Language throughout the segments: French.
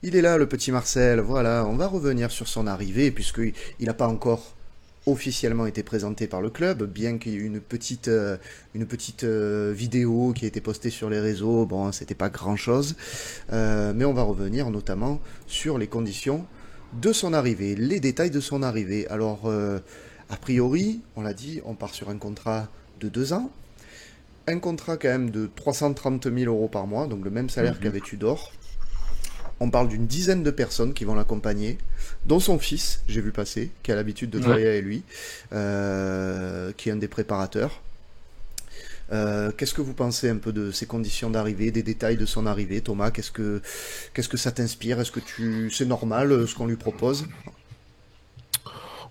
Il est là, le petit Marcel. Voilà, on va revenir sur son arrivée, puisqu'il n'a pas encore officiellement été présenté par le club, bien qu'il y ait une petite vidéo qui a été postée sur les réseaux. Bon, c'était pas grand-chose. Mais on va revenir notamment sur les conditions de son arrivée, les détails de son arrivée. Alors, a priori, on l'a dit, on part sur un contrat de 2 ans. Un contrat quand même de 330 000 euros par mois, donc le même salaire Mhm. qu'avait Tudor. On parle d'une dizaine de personnes qui vont l'accompagner, dont son fils, j'ai vu passer, qui a l'habitude de Ouais. travailler avec lui, qui est un des préparateurs. Qu'est-ce que vous pensez un peu de ses conditions d'arrivée, des détails de son arrivée, Thomas? Qu'est-ce que ça t'inspire? Est-ce que c'est normal ce qu'on lui propose?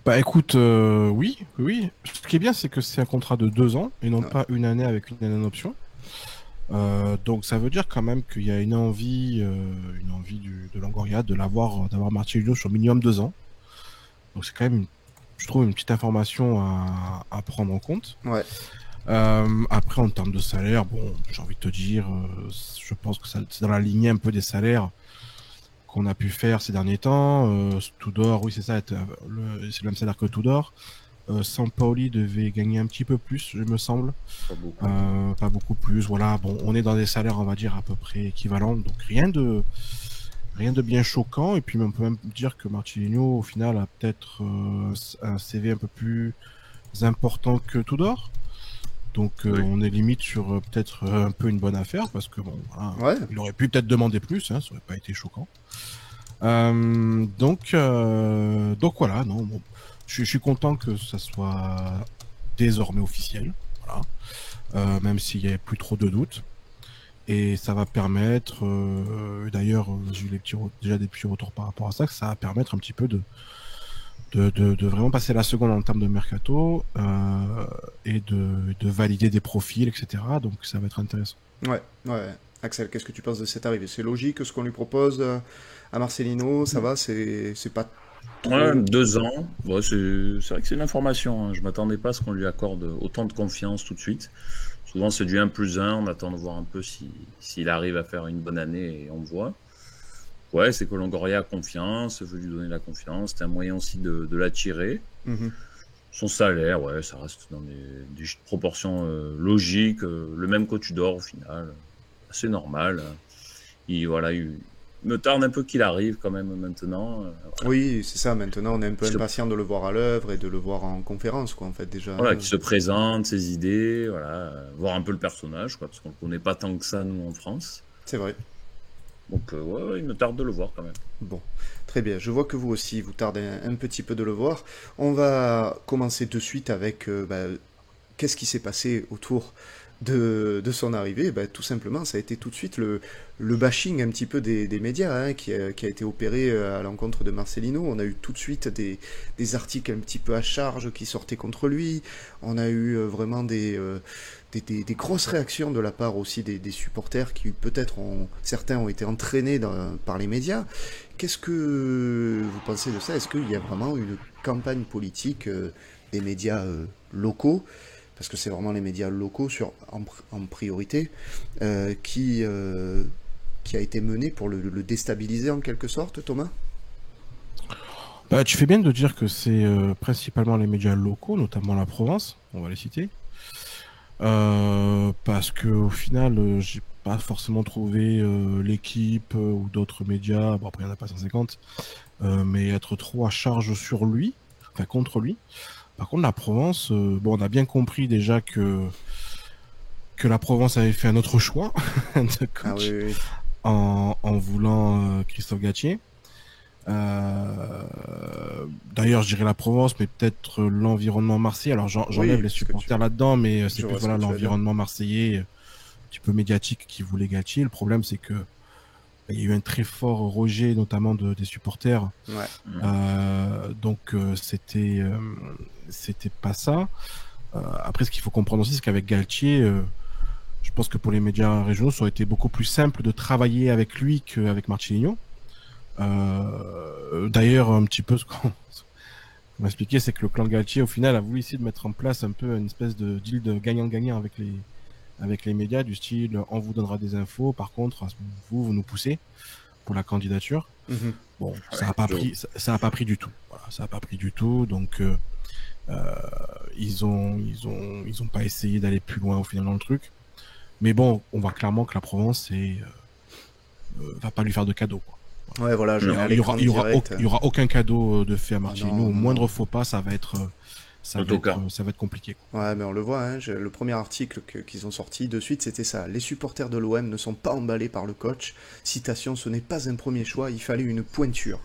Bah écoute, oui, oui. Ce qui est bien, c'est que c'est un contrat de 2 ans et non Ouais. pas une année avec une année d'option. Donc ça veut dire quand même qu'il y a une envie de Longoria d'avoir Marcelo sur minimum 2 ans. Donc c'est quand même, je trouve, une petite information à prendre en compte. Ouais. Après, en termes de salaire, bon, j'ai envie de te dire, je pense que c'est dans la lignée un peu des salaires qu'on a pu faire ces derniers temps. Tudor, oui, c'est ça, c'est le même salaire que Tudor. Sampaoli devait gagner un petit peu plus, il me semble. Pas beaucoup. Pas beaucoup plus. Voilà, bon, on est dans des salaires, on va dire, à peu près équivalents. Donc rien de bien choquant. Et puis on peut même dire que Marcelinho, au final, a peut-être un CV un peu plus important que Tudor. Donc Oui. on est limite sur peut-être un peu une bonne affaire parce que bon, voilà, Ouais. il aurait pu peut-être demander plus, hein, ça aurait pas été choquant. Donc voilà, non, bon, je suis content que ça soit désormais officiel, voilà, même s'il y a plus trop de doutes. Et ça va permettre, d'ailleurs, j'ai eu déjà des petits retours par rapport à ça, que ça va permettre un petit peu de vraiment passer la seconde en termes de mercato et de valider des profils, etc. Donc ça va être intéressant. Ouais. Ouais. Axel, qu'est-ce que tu penses de cette arrivée? C'est logique ce qu'on lui propose à Marcelino? Ça va? C'est pas Ouais, trop. 2 ans. Bon, c'est vrai que c'est une information, hein. Je m'attendais pas à ce qu'on lui accorde autant de confiance tout de suite. Souvent, c'est du 1+1. On attend de voir un peu s'il arrive à faire une bonne année et on voit. Ouais, c'est que Longoria a confiance, veut lui donner la confiance. C'est un moyen aussi de l'attirer. Mhm. Son salaire, ouais, ça reste dans des proportions logiques. Le même que Tudor au final. C'est normal. Voilà, il me tarde un peu qu'il arrive quand même maintenant. Voilà. Oui, c'est ça. Maintenant, on est un peu Qu'il se, impatient de le voir à l'œuvre et de le voir en conférence, quoi, en fait, déjà. voilà, qu'il se présente, ses idées, voilà, voir un peu le personnage, quoi, parce qu'on le connaît pas tant que ça, nous, en France. C'est vrai. Donc, ouais, ouais, il me tarde de le voir quand même. Bon, très bien. Je vois que vous aussi, vous tardez un petit peu de le voir. On va commencer de suite avec qu'est-ce qui s'est passé autour de son arrivée. Tout simplement, ça a été tout de suite le bashing un petit peu des médias qui a été opéré à l'encontre de Marcelino. On a eu tout de suite des articles un petit peu à charge qui sortaient contre lui. On a eu vraiment des grosses réactions de la part aussi des supporters qui peut-être certains ont été entraînés par les médias. Qu'est-ce que vous pensez de ça? Est-ce qu'il y a vraiment une campagne politique des médias locaux, parce que c'est vraiment les médias locaux en priorité, qui a été menée pour le déstabiliser en quelque sorte, Thomas? Bah, tu fais bien de dire que c'est principalement les médias locaux, notamment la Provence, on va les citer. Parce que au final, j'ai pas forcément trouvé l'équipe ou d'autres médias, bon après il n'y en a pas 150, mais être trop à charge sur lui, enfin contre lui. Par contre, la Provence, bon, on a bien compris déjà que la Provence avait fait un autre choix de Ah oui, coach oui, oui. en voulant Christophe Galtier. Euh, D'ailleurs, je dirais la Provence, mais peut-être l'environnement marseillais. Alors, j'enlève Oui, les ce que supporters là-dedans, mais c'est je plus vois ce voilà que tu vas dire. l'environnement marseillais, un petit peu médiatique, qui voulait Galtier. Le problème, c'est que il y a eu un très fort rejet, notamment des supporters. Ouais. Mhm. C'était pas ça. Après, ce qu'il faut comprendre aussi, c'est qu'avec Galtier, je pense que pour les médias régionaux, ça aurait été beaucoup plus simple de travailler avec lui qu'avec Marcelinho. D'ailleurs, un petit peu ce qu'on m'a expliqué, c'est que le clan Galtier, au final, a voulu essayer de mettre en place un peu une espèce de deal de gagnant-gagnant avec les médias, du style on vous donnera des infos, par contre, vous nous poussez pour la candidature. Bon, Ouais, ça a pas pris du tout. Voilà, ça a pas pris du tout. Donc, ils ont pas essayé d'aller plus loin au final dans le truc. Mais bon, on voit clairement que la Provence va pas lui faire de cadeau, quoi. Ouais, voilà, je Non. mets à Il y l'écran direct. il y aura aucun cadeau de fait à Marcelino. non, Au non, moindre non. faux pas, ça va être compliqué, quoi. Ouais, mais on le voit, hein, le premier article qu'ils ont sorti de suite, c'était ça. Les supporters de l'OM ne sont pas emballés par le coach. Citation, ce n'est pas un premier choix, il fallait une pointure.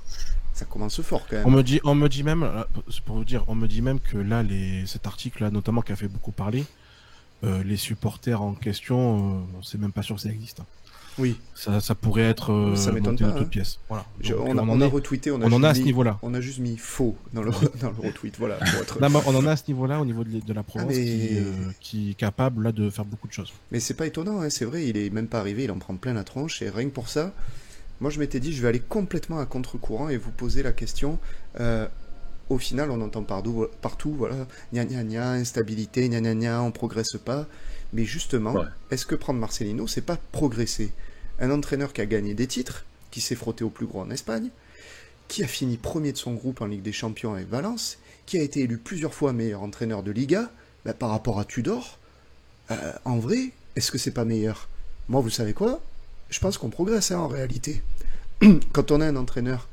Ça commence fort quand même. On me dit même, c'est pour vous dire, on me dit même que là, cet article-là, notamment, qui a fait beaucoup parler, les supporters en question, c'est même pas sûr que ça existe, hein. Oui. Ça pourrait être Ça m'étonne monté pas, de toutes hein. pièces. Voilà. Donc, On a retweeté, on en a à ce mis, niveau-là. on a juste mis faux dans le retweet, voilà. Pour être... Non, mais on en a à ce niveau-là au niveau de la Provence mais... qui est capable là de faire beaucoup de choses. Mais c'est pas étonnant, hein, c'est vrai, il est même pas arrivé, il en prend plein la tronche, et rien que pour ça, moi je m'étais dit je vais aller complètement à contre-courant et vous poser la question. Au final, on entend partout, voilà, gna gna gna, instabilité, gna gna gna, on progresse pas. Mais justement, Ouais. est-ce que prendre Marcelino, c'est pas progresser? Un entraîneur qui a gagné des titres, qui s'est frotté au plus gros en Espagne, qui a fini premier de son groupe en Ligue des Champions avec Valence, qui a été élu plusieurs fois meilleur entraîneur de Liga, bah, par rapport à Tudor, en vrai, est-ce que c'est pas meilleur? Moi, vous savez quoi? Je pense qu'on progresse, hein, en réalité. Quand on a un entraîneur,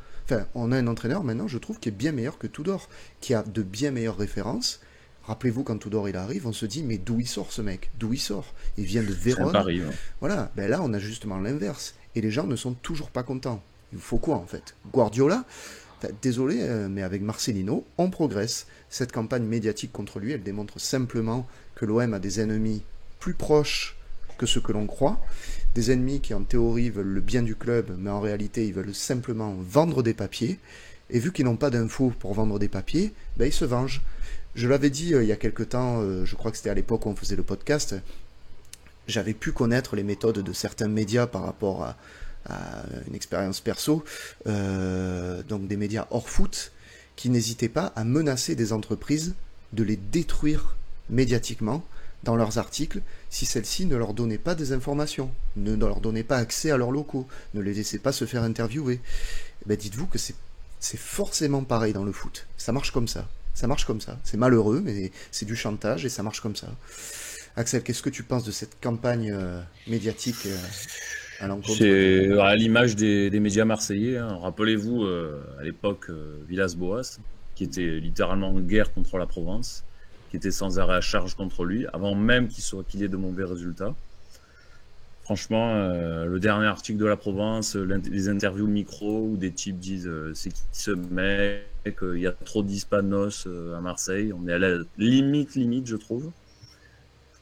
on a un entraîneur maintenant, je trouve, qui est bien meilleur que Tudor, qui a de bien meilleures références. Rappelez-vous, quand Tudor il arrive, on se dit, mais d'où il sort ce mec? D'où il sort? Il vient de C'est un Vérone. pari. Ouais. Voilà, ben là, on a justement l'inverse. Et les gens ne sont toujours pas contents. Il faut quoi, en fait? Guardiola, désolé, mais avec Marcelino, on progresse. Cette campagne médiatique contre lui, elle démontre simplement que l'OM a des ennemis plus proches que ceux que l'on croit. Des ennemis qui, en théorie, veulent le bien du club, mais en réalité, ils veulent simplement vendre des papiers. Et vu qu'ils n'ont pas d'infos pour vendre des papiers, ben, ils se vengent. Je l'avais dit il y a quelque temps, je crois que c'était à l'époque où on faisait le podcast, j'avais pu connaître les méthodes de certains médias par rapport à une expérience perso, donc des médias hors foot, qui n'hésitaient pas à menacer des entreprises de les détruire médiatiquement dans leurs articles si celles-ci ne leur donnaient pas des informations, ne leur donnaient pas accès à leurs locaux, ne les laissaient pas se faire interviewer. Ben, dites-vous que c'est forcément pareil dans le foot. Ça marche comme ça. Ça marche comme ça. C'est malheureux, mais c'est du chantage et ça marche comme ça. Axel, qu'est-ce que tu penses de cette campagne médiatique à l'encontre C'est à l'image des médias marseillais, hein. Rappelez-vous, à l'époque, Villas-Boas, qui était littéralement en guerre contre la Provence, qui était sans arrêt à charge contre lui, avant même qu'il ait de mauvais résultats. Franchement, le dernier article de la Provence, les interviews micro où des types disent c'est qui ce mec, il y a trop d'hispanos à Marseille, on est à la limite, je trouve.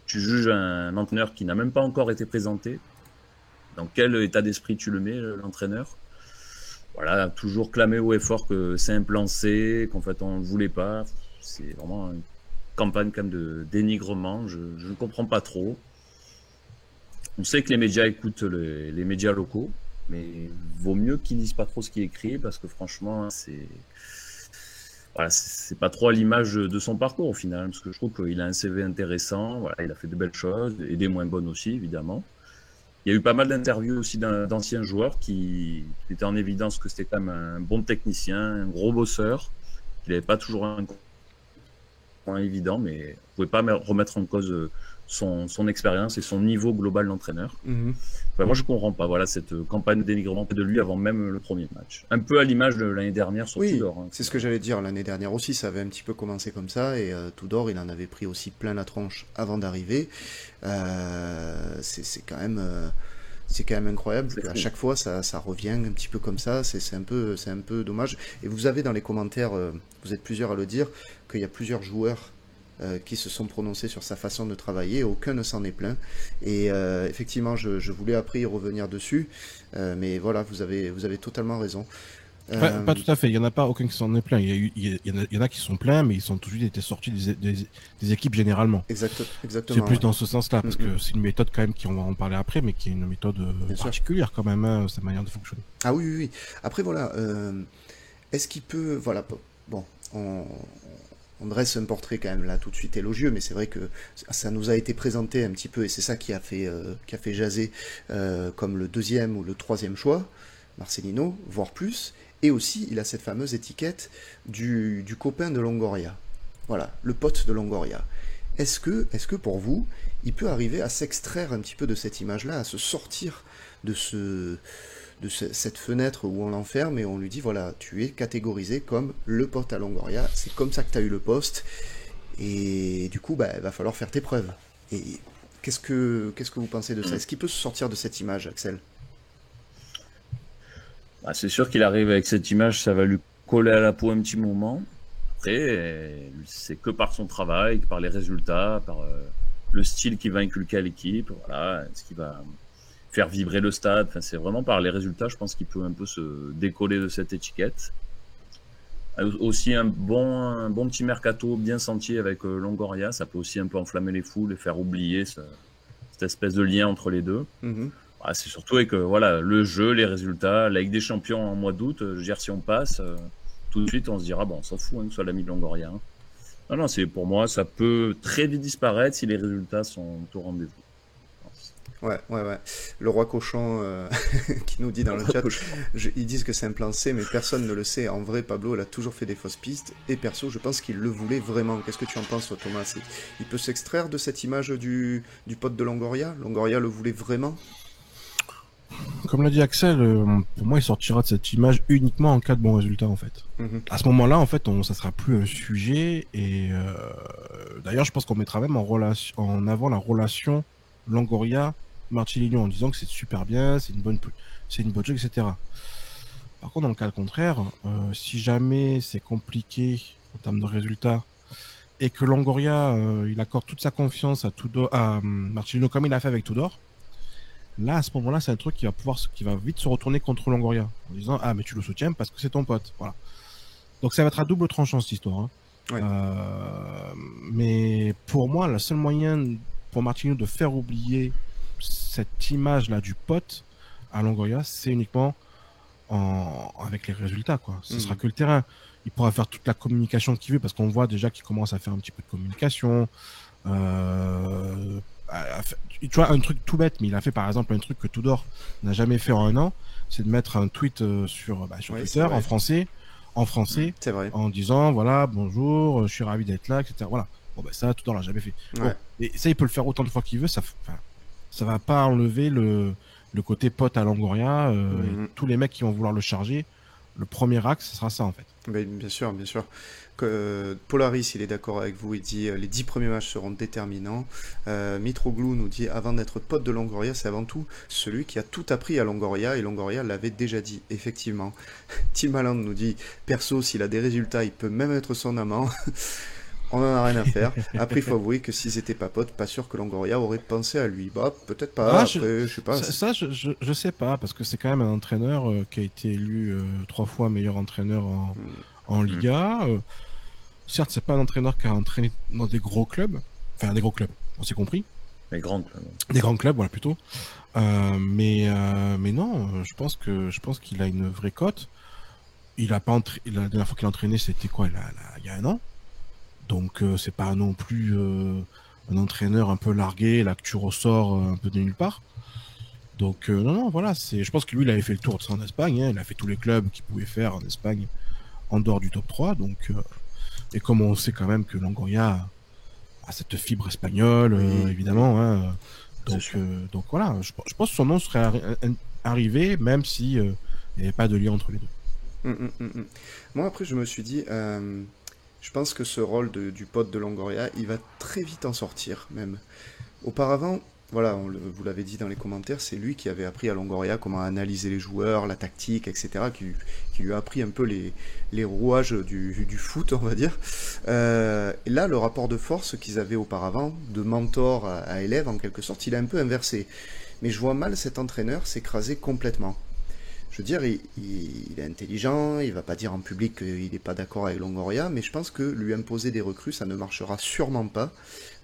Tu juges un entraîneur qui n'a même pas encore été présenté. Dans quel état d'esprit tu le mets, l'entraîneur? Voilà, toujours clamé haut et fort que c'est un plan C, qu'en fait on ne voulait pas. C'est vraiment une campagne quand même de dénigrement, je ne comprends pas trop. On sait que les médias écoutent les médias locaux, mais vaut mieux qu'ils disent pas trop ce qui est écrit parce que franchement, c'est pas trop à l'image de son parcours au final, parce que je trouve qu'il a un CV intéressant, voilà, il a fait de belles choses et des moins bonnes aussi évidemment. Il y a eu pas mal d'interviews aussi d'anciens joueurs qui étaient en évidence que c'était quand même un bon technicien, un gros bosseur, qu'il n'avait pas toujours un point évident, mais on ne pouvait pas remettre en cause son expérience et son niveau global d'entraîneur. Moi, je ne comprends pas cette campagne de dénigrement de lui avant même le premier match. Un peu à l'image de l'année dernière sur Tudor. Hein. C'est ce que j'allais dire. L'année dernière aussi, ça avait un petit peu commencé comme ça. Et Tudor, il en avait pris aussi plein la tronche avant d'arriver. C'est quand même... c'est quand même incroyable qu'à chaque fois ça revient un petit peu comme ça, c'est un peu dommage. Et vous avez dans les commentaires, vous êtes plusieurs à le dire, qu'il y a plusieurs joueurs qui se sont prononcés sur sa façon de travailler, aucun ne s'en est plaint. Et effectivement, je voulais après y revenir dessus, mais voilà, vous avez totalement raison. Pas tout à fait, il n'y en a pas aucun qui s'en est plaint. Il y en a qui sont pleins, mais ils ont tout de suite été sortis des équipes généralement. Exactement. C'est plus dans ce sens-là, parce que c'est une méthode quand même, on va en parler après, mais qui est une méthode particulière quand même, hein, sa manière de fonctionner. Ah oui. Après voilà, est-ce qu'il peut... Voilà, bon, on dresse un portrait quand même là tout de suite élogieux, mais c'est vrai que ça nous a été présenté un petit peu, et c'est ça qui a fait jaser comme le deuxième ou le troisième choix. Marcelino, voire plus. Et aussi, il a cette fameuse étiquette du copain de Longoria. Voilà, le pote de Longoria. Est-ce que pour vous, il peut arriver à s'extraire un petit peu de cette image-là, à se sortir de cette fenêtre où on l'enferme et on lui dit, voilà, tu es catégorisé comme le pote à Longoria, c'est comme ça que tu as eu le poste, et du coup, il va falloir faire tes preuves. Et qu'est-ce que vous pensez de ça? Est-ce qu'il peut se sortir de cette image, Axel? C'est sûr qu'il arrive avec cette image, ça va lui coller à la peau un petit moment. Après, c'est que par son travail, par les résultats, par le style qu'il va inculquer à l'équipe, voilà, ce qui va faire vibrer le stade. Enfin, c'est vraiment par les résultats, je pense qu'il peut un peu se décoller de cette étiquette. Aussi un bon petit mercato bien senti avec Longoria, ça peut aussi un peu enflammer les foules et faire oublier cette espèce de lien entre les deux. C'est surtout avec le jeu, les résultats, la Ligue des Champions en mois d'août. Je veux dire, si on passe, tout de suite on se dira bon, on s'en fout que ce soit l'ami de Longoria. Non, c'est pour moi, ça peut très vite disparaître si les résultats sont au rendez-vous. Ouais. Le roi cochon qui nous dit dans le chat, ils disent que c'est un plan C, mais personne ne le sait. En vrai, Pablo, il a toujours fait des fausses pistes. Et perso, je pense qu'il le voulait vraiment. Qu'est-ce que tu en penses, Thomas? Il peut s'extraire de cette image du pote de Longoria? Longoria le voulait vraiment? Comme l'a dit Axel, pour moi, il sortira de cette image uniquement en cas de bon résultat, en fait. À ce moment-là, en fait, ça sera plus un sujet. Et d'ailleurs, je pense qu'on mettra même en avant la relation Longoria-Marcelino en disant que c'est super bien, c'est une bonne jeu, etc. Par contre, dans le cas contraire, si jamais c'est compliqué en termes de résultats et que Longoria il accorde toute sa confiance à Marcelino comme il a fait avec Tudor, là, à ce moment-là, c'est un truc qui va vite se retourner contre Longoria en disant mais tu le soutiens parce que c'est ton pote, voilà. Donc ça va être à double tranchant cette histoire. Hein. Ouais. Mais pour moi, le seul moyen pour Marcelino de faire oublier cette image-là du pote à Longoria, c'est uniquement avec les résultats, quoi. Ce sera que le terrain. Il pourra faire toute la communication qu'il veut parce qu'on voit déjà qu'il commence à faire un petit peu de communication. Tu vois, un truc tout bête, mais il a fait par exemple un truc que Tudor n'a jamais fait en un an, c'est de mettre un tweet sur Twitter en français c'est vrai. En disant voilà, bonjour, je suis ravi d'être là, etc. Voilà. Bon, ça, Tudor l'a jamais fait. Ouais. Bon, et ça, il peut le faire autant de fois qu'il veut, ça va pas enlever le côté pote à Longoria. Tous les mecs qui vont vouloir le charger, le premier axe, ce sera ça en fait. Bien sûr. Polaris, il est d'accord avec vous, il dit les 10 premiers matchs seront déterminants. Mitroglou nous dit avant d'être pote de Longoria, c'est avant tout celui qui a tout appris à Longoria, et Longoria l'avait déjà dit, effectivement. Tilmaland nous dit perso, s'il a des résultats, il peut même être son amant. On en a rien à faire. Après, il faut avouer que s'ils étaient pas potes, pas sûr que Longoria aurait pensé à lui. Peut-être pas. Après, je sais pas. Ça, je sais pas, parce que c'est quand même un entraîneur qui a été élu 3 fois meilleur entraîneur en Liga. Certes, c'est pas un entraîneur qui a entraîné dans des gros clubs. Enfin, des gros clubs, on s'est compris. Des grands clubs. Des grands clubs, voilà, plutôt. Mais non, je pense qu'il a une vraie cote. La dernière fois qu'il a entraîné, c'était quoi, il y a un an. Donc c'est pas non plus un entraîneur un peu largué, là que tu ressors un peu de nulle part. Donc non, voilà, je pense que lui il avait fait le tour de ça en Espagne, hein, il a fait tous les clubs qu'il pouvait faire en Espagne en dehors du top 3, donc et comme on sait quand même que Longoria a cette fibre espagnole, évidemment, hein, donc voilà, je pense que son nom serait arrivé même si il n'y avait pas de lien entre les deux. Moi après je me suis dit je pense que ce rôle du pote de Longoria, il va très vite en sortir, même. Auparavant, voilà, vous l'avez dit dans les commentaires, c'est lui qui avait appris à Longoria comment analyser les joueurs, la tactique, etc., qui lui a appris un peu les rouages du foot, on va dire. Et là, le rapport de force qu'ils avaient auparavant, de mentor à élève, en quelque sorte, il est un peu inversé. Mais je vois mal cet entraîneur s'écraser complètement. Je veux dire, il est intelligent, il va pas dire en public qu'il n'est pas d'accord avec Longoria, mais je pense que lui imposer des recrues, ça ne marchera sûrement pas.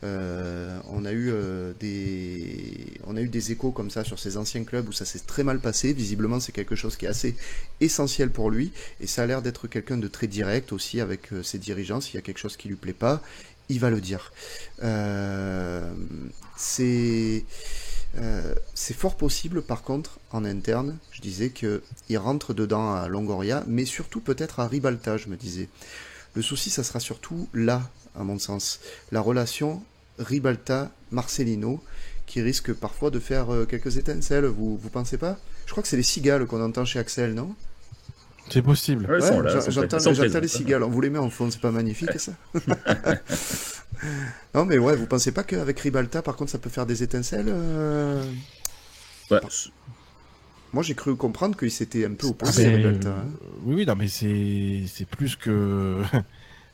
On a eu des échos comme ça sur ses anciens clubs où ça s'est très mal passé. Visiblement, c'est quelque chose qui est assez essentiel pour lui, et ça a l'air d'être quelqu'un de très direct aussi avec ses dirigeants. S'il y a quelque chose qui lui plaît pas, il va le dire. C'est fort possible, par contre, en interne, je disais qu'il rentre dedans à Longoria, mais surtout peut-être à Ribalta, je me disais. Le souci, ça sera surtout là, à mon sens. La relation Ribalta-Marcelino, qui risque parfois de faire quelques étincelles, vous pensez pas? Je crois que c'est les cigales qu'on entend chez Axel, non? C'est possible. Ouais, j'entends les cigales. On vous les met en fond, c'est pas magnifique ça? Non, mais ouais, vous pensez pas qu'avec Ribalta, par contre, ça peut faire des étincelles Ouais. Moi, j'ai cru comprendre qu'il s'était un peu opposé à Ribalta. Hein. Oui, non, mais c'est plus que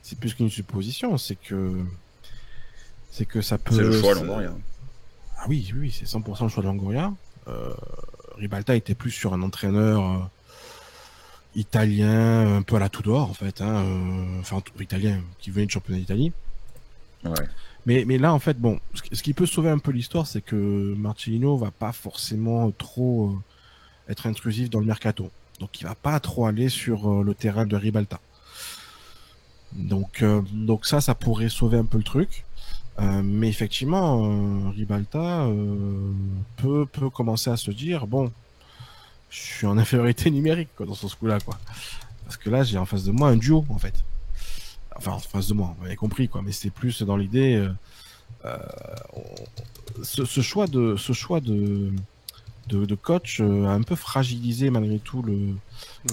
c'est plus qu'une supposition, c'est que ça peut. C'est le choix Longoria. Ah oui, c'est 100% le choix de Longoria. Ribalta était plus sur un entraîneur italien, un peu à la Tudor en fait, enfin italien qui venait de championnat d'Italie. Ouais. Mais là en fait, bon, ce qui peut sauver un peu l'histoire, c'est que Marcelino va pas forcément trop être intrusif dans le mercato, donc il va pas trop aller sur le terrain de Ribalta. Donc ça pourrait sauver un peu le truc. Mais effectivement, Ribalta peut commencer à se dire bon, je suis en infériorité numérique quoi, dans ce coup-là quoi. Parce que là, j'ai en face de moi un duo en fait. Enfin, en face de moi, vous avez compris quoi. Mais c'est plus dans l'idée ce choix de coach a un peu fragilisé malgré tout le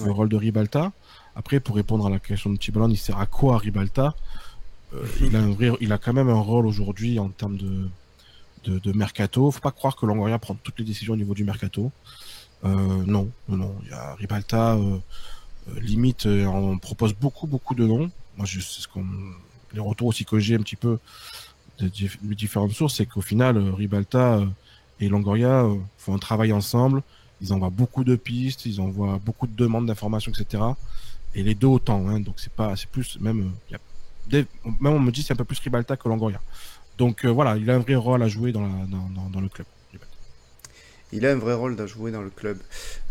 rôle de Ribalta. Après, pour répondre à la question de Tibalon, il sert à quoi Ribalta? Il a quand même un rôle aujourd'hui en termes de mercato. Faut pas croire que Longoria prend toutes les décisions au niveau du mercato. Non. Il y a Ribalta, limite, on propose beaucoup de noms. Moi, c'est les retours aussi que j'ai un petit peu de différentes sources, c'est qu'au final, Ribalta et Longoria font un travail ensemble. Ils envoient beaucoup de pistes, ils envoient beaucoup de demandes d'informations, etc. Et les deux autant, hein. Donc c'est plus même. Même on me dit c'est un peu plus Ribalta que Longoria. Donc voilà, il a un vrai rôle à jouer dans le club. Il a un vrai rôle à jouer dans le club.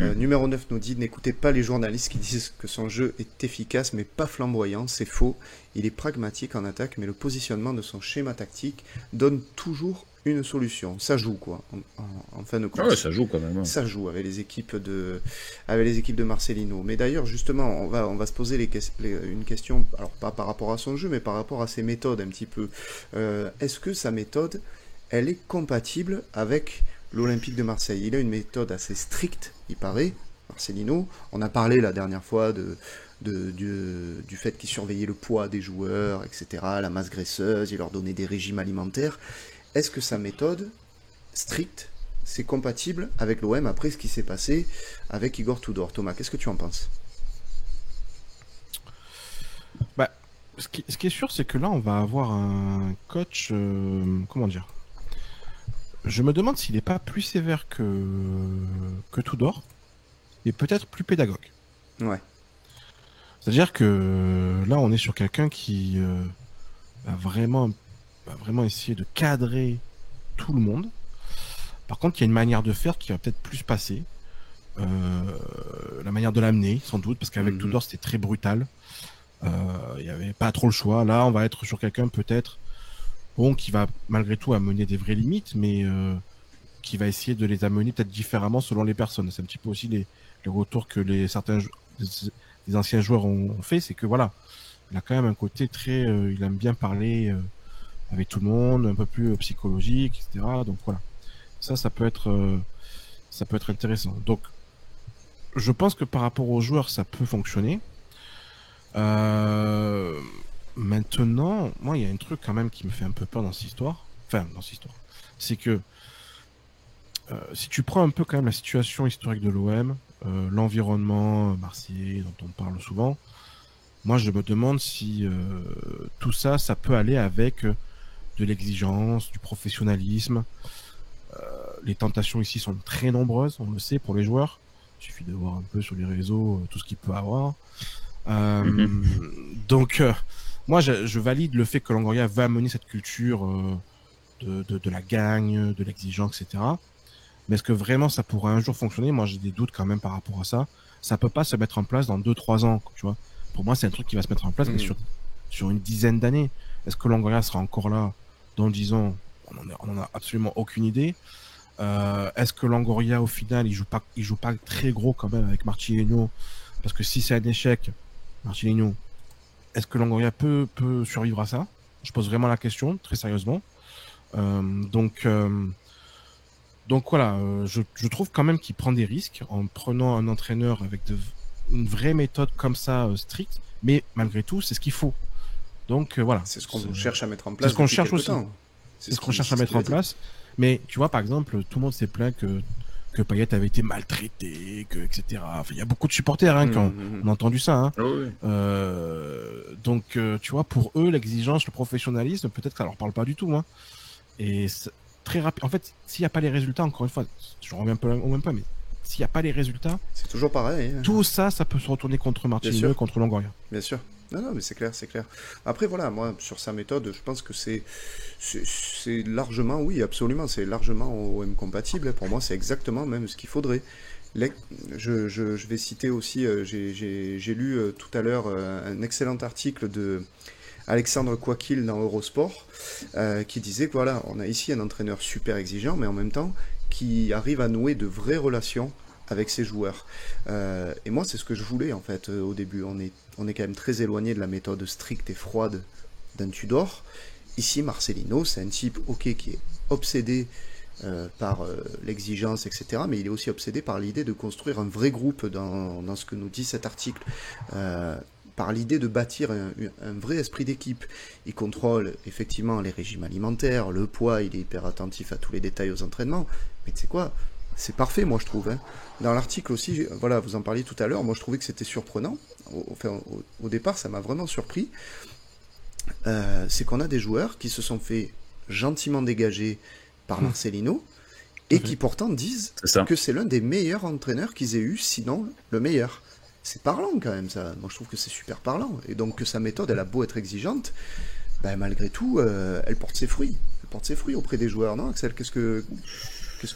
Numéro 9 nous dit, n'écoutez pas les journalistes qui disent que son jeu est efficace mais pas flamboyant, c'est faux. Il est pragmatique en attaque, mais le positionnement de son schéma tactique donne toujours une solution. Ça joue quoi, en fin de compte. Ah ouais, ça joue quand même. Ça joue avec les équipes de Marcelino. Mais d'ailleurs, justement, on va se poser une question, alors pas par rapport à son jeu, mais par rapport à ses méthodes un petit peu. Est-ce que sa méthode, elle est compatible avec l'Olympique de Marseille? Il a une méthode assez stricte, il paraît, Marcelino. On a parlé la dernière fois du fait qu'il surveillait le poids des joueurs, etc., la masse graisseuse, il leur donnait des régimes alimentaires. Est-ce que sa méthode stricte, c'est compatible avec l'OM après ce qui s'est passé avec Igor Tudor? Thomas, qu'est-ce que tu en penses? Bah, ce qui est sûr, c'est que là, on va avoir un coach, comment dire? Je me demande s'il n'est pas plus sévère que Tudor, et peut-être plus pédagogue. Ouais. C'est-à-dire que là, on est sur quelqu'un qui va vraiment essayer de cadrer tout le monde. Par contre, il y a une manière de faire qui va peut-être plus passer. La manière de l'amener, sans doute, parce qu'avec Tudor, c'était très brutal. Il n'y avait pas trop le choix. Là, on va être sur quelqu'un peut-être qui va malgré tout amener des vraies limites, mais qui va essayer de les amener peut-être différemment selon les personnes. C'est un petit peu aussi les retours que les anciens joueurs ont fait, c'est que voilà, il a quand même un côté très, il aime bien parler avec tout le monde, un peu plus psychologique, etc. Donc voilà, ça peut être intéressant. Donc je pense que par rapport aux joueurs, ça peut fonctionner. Maintenant, moi, il y a un truc quand même qui me fait un peu peur dans cette histoire. C'est que si tu prends un peu quand même la situation historique de l'OM, l'environnement marseillais dont on parle souvent, moi je me demande si tout ça peut aller avec de l'exigence, du professionnalisme. Les tentations ici sont très nombreuses, on le sait, pour les joueurs. Il suffit de voir un peu sur les réseaux tout ce qu'il peut avoir. Donc moi je valide le fait que Longoria va amener cette culture de la gagne, de l'exigence, etc. Mais est-ce que vraiment ça pourra un jour fonctionner? Moi j'ai des doutes quand même par rapport à ça. Ça peut pas se mettre en place dans 2-3 ans, tu vois. Pour moi c'est un truc qui va se mettre en place mais sur une dizaine d'années. Est-ce que Longoria sera encore là dans 10 ans? On en a absolument aucune idée. Est-ce que Longoria, au final, il joue pas très gros quand même avec Martinelli? Parce que si c'est un échec, Martinelli, est-ce que Longoria peut survivre à ça? Je pose vraiment la question, très sérieusement. Donc voilà, je trouve quand même qu'il prend des risques en prenant un entraîneur avec une vraie méthode comme ça, stricte, mais malgré tout, c'est ce qu'il faut. Donc voilà. C'est ce qu'on cherche à mettre en place. C'est ce qu'on cherche aussi. Temps. C'est ce qu'on cherche à mettre en place. Mais tu vois, par exemple, tout le monde s'est plaint que Payet avait été maltraité, etc. Enfin, il y a beaucoup de supporters qui ont entendu ça. Hein. Oh oui. Donc, tu vois, pour eux, l'exigence, le professionnalisme, peut-être que ça leur parle pas du tout. Hein. Et très rapide. En fait, s'il n'y a pas les résultats, encore une fois, je reviens un peu au même point, mais s'il n'y a pas les résultats, c'est toujours pareil. Hein. Tout ça peut se retourner contre Martinelli, contre Longoria. Bien sûr. Non, mais c'est clair. Après, voilà, moi, sur sa méthode, je pense que c'est largement, oui, absolument, c'est largement OM compatible. Pour moi, c'est exactement même ce qu'il faudrait. Je vais citer aussi, j'ai lu tout à l'heure un excellent article de Alexandre Coiquil dans Eurosport, qui disait que voilà, on a ici un entraîneur super exigeant, mais en même temps, qui arrive à nouer de vraies relations avec ses joueurs. Et moi, c'est ce que je voulais, en fait, au début. On est quand même très éloigné de la méthode stricte et froide d'un Tudor. Ici, Marcelino, c'est un type, ok, qui est obsédé par l'exigence, etc., mais il est aussi obsédé par l'idée de construire un vrai groupe dans ce que nous dit cet article, par l'idée de bâtir un vrai esprit d'équipe. Il contrôle effectivement les régimes alimentaires, le poids, il est hyper attentif à tous les détails aux entraînements, mais tu sais quoi, c'est parfait, moi, je trouve. Hein. Dans l'article aussi, voilà, vous en parliez tout à l'heure, moi, je trouvais que c'était surprenant. Au départ, ça m'a vraiment surpris. C'est qu'on a des joueurs qui se sont fait gentiment dégager par Marcelino et qui pourtant disent que c'est l'un des meilleurs entraîneurs qu'ils aient eu, sinon le meilleur. C'est parlant, quand même, ça. Moi, je trouve que c'est super parlant. Et donc, que sa méthode, elle a beau être exigeante, ben, malgré tout, elle porte ses fruits. Elle porte ses fruits auprès des joueurs, non, Axel? Qu'est-ce que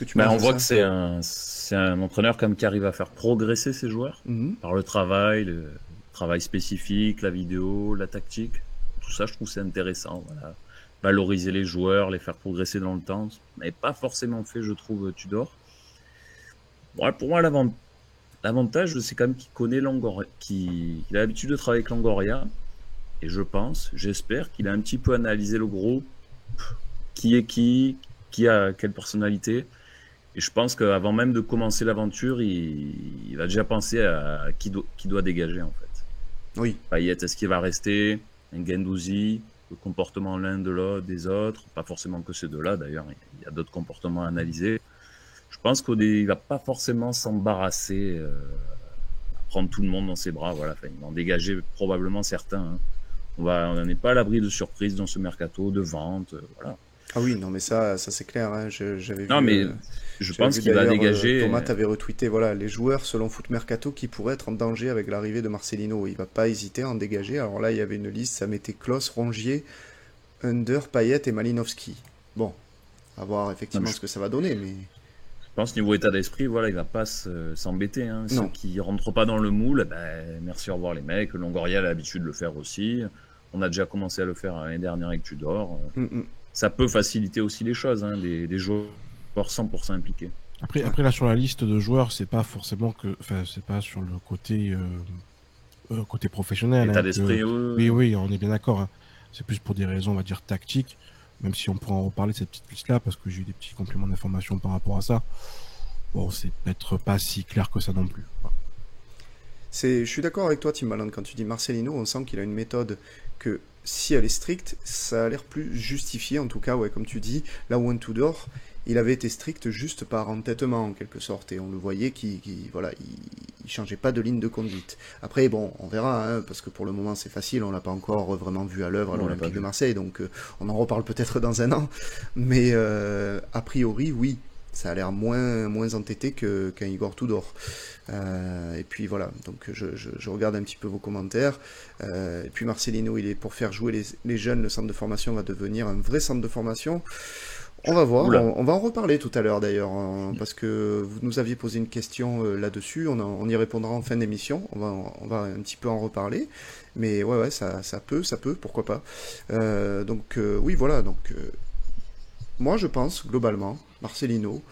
tu penses? On voit que c'est un entraîneur comme qui arrive à faire progresser ses joueurs par le travail spécifique, la vidéo, la tactique. Tout ça, je trouve c'est intéressant. Voilà. Valoriser les joueurs, les faire progresser dans le temps. Mais pas forcément fait, je trouve, Tudor. Bon, pour moi, l'avantage, c'est quand même qu'il connaît Longoria, qu'il a l'habitude de travailler avec Longoria. Et j'espère qu'il a un petit peu analysé le groupe, qui est qui a quelle personnalité. Et je pense qu'avant même de commencer l'aventure, il va déjà penser à qui doit dégager, en fait. Oui. Payet, est-ce qu'il va rester? Un Guendouzi, le comportement l'un de l'autre, des autres, pas forcément que ces deux-là, d'ailleurs, il y a d'autres comportements à analyser. Je pense qu'il va pas forcément s'embarrasser, prendre tout le monde dans ses bras, voilà. Enfin, il va en dégager probablement certains. Hein. On n'est pas à l'abri de surprises dans ce mercato, de vente, voilà. Ah oui, non, mais ça c'est clair. Hein. J'avais vu. Non, mais je pense qu'il va dégager. Thomas avait retweeté, voilà, les joueurs selon Foot Mercato qui pourraient être en danger avec l'arrivée de Marcelino. Il va pas hésiter à en dégager. Alors là, il y avait une liste, ça mettait Klose, Rongier, Under, Payet et Malinowski. Bon, à voir effectivement ce que ça va donner, mais. Je pense niveau état d'esprit, voilà, il va pas s'embêter. Hein. Ceux qui rentrent pas dans le moule, merci, au revoir les mecs. Longoria a l'habitude de le faire aussi. On a déjà commencé à le faire l'année dernière avec Tudor. Ça peut faciliter aussi les choses, hein, des joueurs 100% impliqués. Après là sur la liste de joueurs, c'est pas forcément c'est pas sur le côté professionnel. État d'esprit. Oui, on est bien d'accord. Hein. C'est plus pour des raisons, on va dire, tactiques. Même si on pourra en reparler de cette petite liste-là, parce que j'ai eu des petits compléments d'information par rapport à ça. Bon, c'est peut-être pas si clair que ça non plus. Voilà. Je suis d'accord avec toi, Tim Malone, quand tu dis Marcelino, on sent qu'il a une méthode que, si elle est stricte, ça a l'air plus justifié, en tout cas, ouais, comme tu dis, là où un Tudor, il avait été strict juste par entêtement, en quelque sorte, et on le voyait qu'il changeait pas de ligne de conduite. Après, bon, on verra, hein, parce que pour le moment, c'est facile, on l'a pas encore vraiment vu à l'œuvre à l'Olympique de Marseille, donc on en reparle peut-être dans un an, mais a priori, oui, ça a l'air moins entêté qu'un Igor Tudor. Et puis voilà, donc je regarde un petit peu vos commentaires. Et puis Marcelino, il est pour faire jouer les jeunes, le centre de formation va devenir un vrai centre de formation. On va voir, on va en reparler tout à l'heure d'ailleurs, parce que vous nous aviez posé une question là-dessus, on y répondra en fin d'émission, on va un petit peu en reparler, mais ouais, ça peut, pourquoi pas. Donc oui, voilà, donc moi je pense, globalement, Marcelino,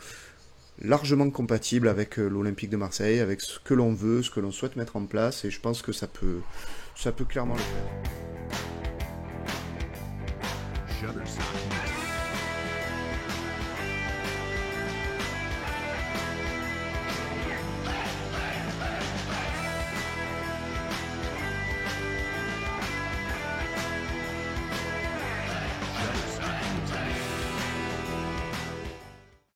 largement compatible avec l'Olympique de Marseille, avec ce que l'on veut, ce que l'on souhaite mettre en place, et je pense que ça peut clairement le faire.